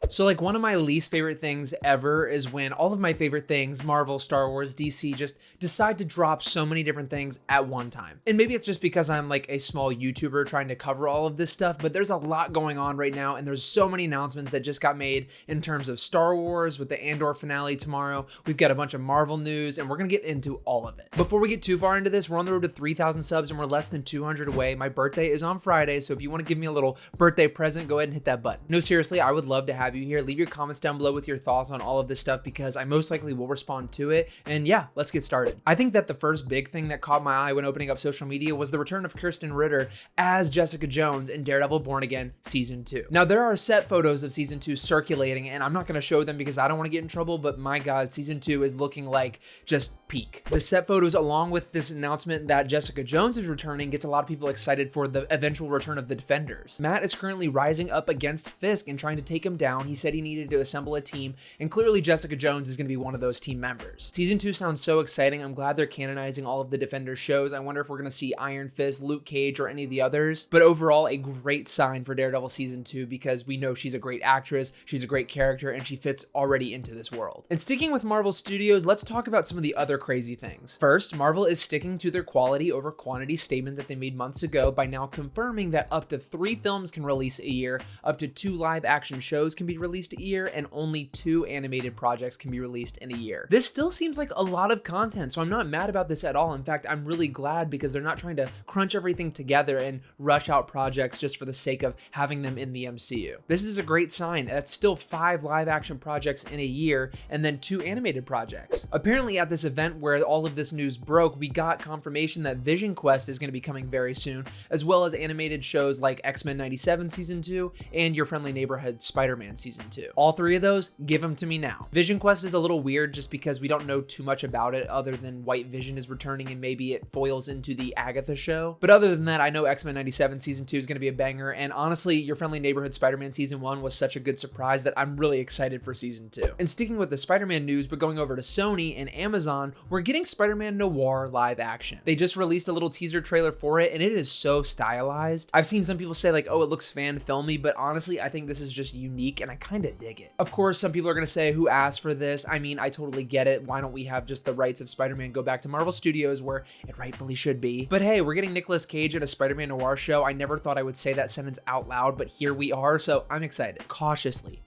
So like one of my least favorite things ever is when all of my favorite things, Marvel, Star Wars, DC, just decide to drop so many different things at one time. And maybe it's just because I'm like a small YouTuber trying to cover all of this stuff, but there's a lot going on right now and there's so many announcements that just got made in terms of Star Wars with the Andor finale tomorrow. We've got a bunch of Marvel news and we're gonna get into all of it. Before we get too far into this, we're on the road to 3,000 subs and we're less than 200 away. My birthday is on Friday, so if you want to give me a little birthday present, go ahead and hit that button. No, seriously, I would love to have you here. Leave your comments down below with your thoughts on all of this stuff because I most likely will respond to it. And yeah, let's get started. I think that the first big thing that caught my eye when opening up social media was the return of Kirsten Ritter as Jessica Jones in Daredevil Born Again Season 2. Now, there are set photos of Season 2 circulating, and I'm not going to show them because I don't want to get in trouble, but my God, Season 2 is looking like just peak. The set photos, along with this announcement that Jessica Jones is returning, gets a lot of people excited for the eventual return of the Defenders. Matt is currently rising up against Fisk and trying to take him down. He said he needed to assemble a team, and clearly Jessica Jones is going to be one of those team members. Season 2 sounds so exciting. I'm glad they're canonizing all of the Defenders shows. I wonder if we're going to see Iron Fist, Luke Cage, or any of the others. But overall, a great sign for Daredevil Season 2 because we know she's a great actress, she's a great character, and she fits already into this world. And sticking with Marvel Studios, let's talk about some of the other crazy things. First, Marvel is sticking to their quality over quantity statement that they made months ago by now confirming that up to 3 films can release a year, up to 2 live action shows can be released a year, and only 2 animated projects can be released in a year. This still seems like a lot of content, so I'm not mad about this at all. In fact, I'm really glad because they're not trying to crunch everything together and rush out projects just for the sake of having them in the MCU. This is a great sign. That's still 5 live action projects in a year and then 2 animated projects. Apparently at this event where all of this news broke, we got confirmation that Visionquest is going to be coming very soon, as well as animated shows like X-Men 97 Season 2 and Your Friendly Neighborhood Spider-Man Season 2. All 3 of those, give them to me now. Visionquest is a little weird just because we don't know too much about it other than White Vision is returning and maybe it foils into the Agatha show. But other than that, I know X-Men 97 Season 2 is going to be a banger, and honestly, Your Friendly Neighborhood Spider-Man Season 1 was such a good surprise that I'm really excited for Season 2. And sticking with the Spider-Man news, but going over to Sony and Amazon, we're getting Spider-Man Noir live action. They just released a little teaser trailer for it, and it is so stylized. I've seen some people say like, oh, it looks fan filmy, but honestly, I think this is just unique, and I kind of dig it. Of course, some people are going to say, who asked for this? I mean, I totally get it. Why don't we have just the rights of Spider-Man go back to Marvel Studios where it rightfully should be? But hey, we're getting Nicolas Cage at a Spider-Man Noir show. I never thought I would say that sentence out loud, but here we are, so I'm excited. Cautiously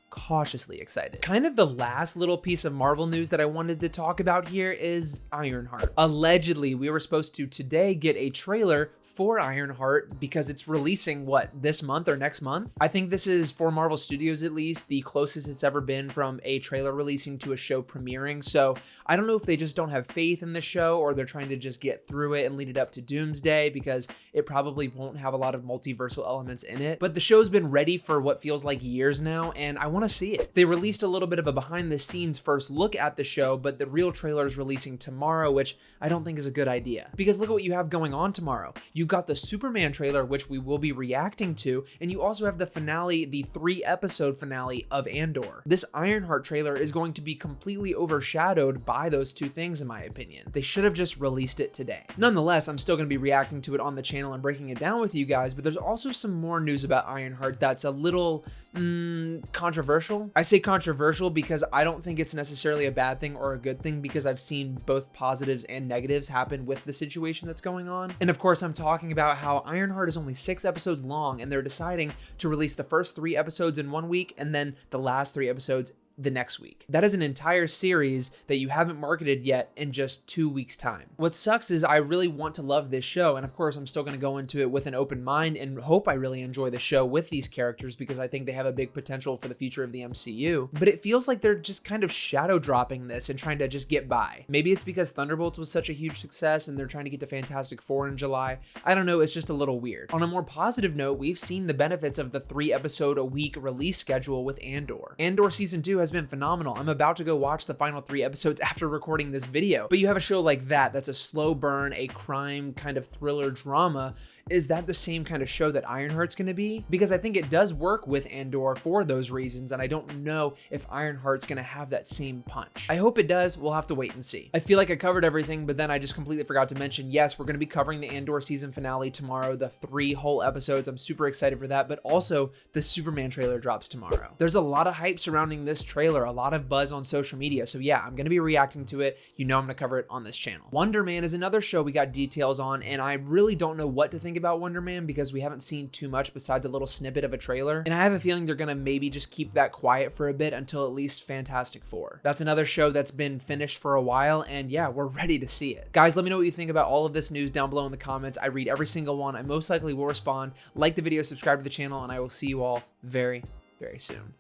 excited. Kind of the last little piece of Marvel news that I wanted to talk about here is Ironheart. Allegedly, we were supposed to today get a trailer for Ironheart because it's releasing, what, this month or next month? I think this is, for Marvel Studios at least, the closest it's ever been from a trailer releasing to a show premiering. So I don't know if they just don't have faith in the show or they're trying to just get through it and lead it up to Doomsday because it probably won't have a lot of multiversal elements in it. But the show's been ready for what feels like years now, and I want to see it. They released a little bit of a behind the scenes first look at the show, but the real trailer is releasing tomorrow, which I don't think is a good idea. Because look at what you have going on tomorrow. You've got the Superman trailer, which we will be reacting to, and you also have the finale, the 3-episode finale of Andor. This Ironheart trailer is going to be completely overshadowed by those 2 things, in my opinion. They should have just released it today. Nonetheless, I'm still going to be reacting to it on the channel and breaking it down with you guys, but there's also some more news about Ironheart that's a little controversial. I say controversial because I don't think it's necessarily a bad thing or a good thing because I've seen both positives and negatives happen with the situation that's going on. And of course, I'm talking about how Ironheart is only 6 episodes long and they're deciding to release the first 3 episodes in 1 week and then the last 3 episodes the next week. That is an entire series that you haven't marketed yet in just 2 weeks' time. What sucks is I really want to love this show, and of course I'm still going to go into it with an open mind and hope I really enjoy the show with these characters because I think they have a big potential for the future of the MCU, but it feels like they're just kind of shadow dropping this and trying to just get by. Maybe it's because Thunderbolts was such a huge success and they're trying to get to Fantastic Four in July. I don't know, it's just a little weird. On a more positive note, we've seen the benefits of the 3-episode a week release schedule with Andor. Andor Season 2 has has been phenomenal. I'm about to go watch the final 3 episodes after recording this video. But you have a show like that's a slow burn, a crime kind of thriller drama. Is that the same kind of show that Ironheart's gonna be? Because I think it does work with Andor for those reasons, and I don't know if Ironheart's gonna have that same punch. I hope it does. We'll have to wait and see. I feel like I covered everything, but then I just completely forgot to mention, yes, we're gonna be covering the Andor season finale tomorrow, the 3 whole episodes. I'm super excited for that, but also the Superman trailer drops tomorrow. There's a lot of hype surrounding this trailer, a lot of buzz on social media, so yeah, I'm gonna be reacting to it. You know I'm gonna cover it on this channel. Wonder Man is another show we got details on, and I really don't know what to think about Wonder Man because we haven't seen too much besides a little snippet of a trailer, and I have a feeling they're gonna maybe just keep that quiet for a bit until at least Fantastic Four. That's another show that's been finished for a while, and yeah, we're ready to see it. Guys, let me know what you think about all of this news down below in the comments. I read every single one. I most likely will respond. Like the video, subscribe to the channel, and I will see you all very, very soon.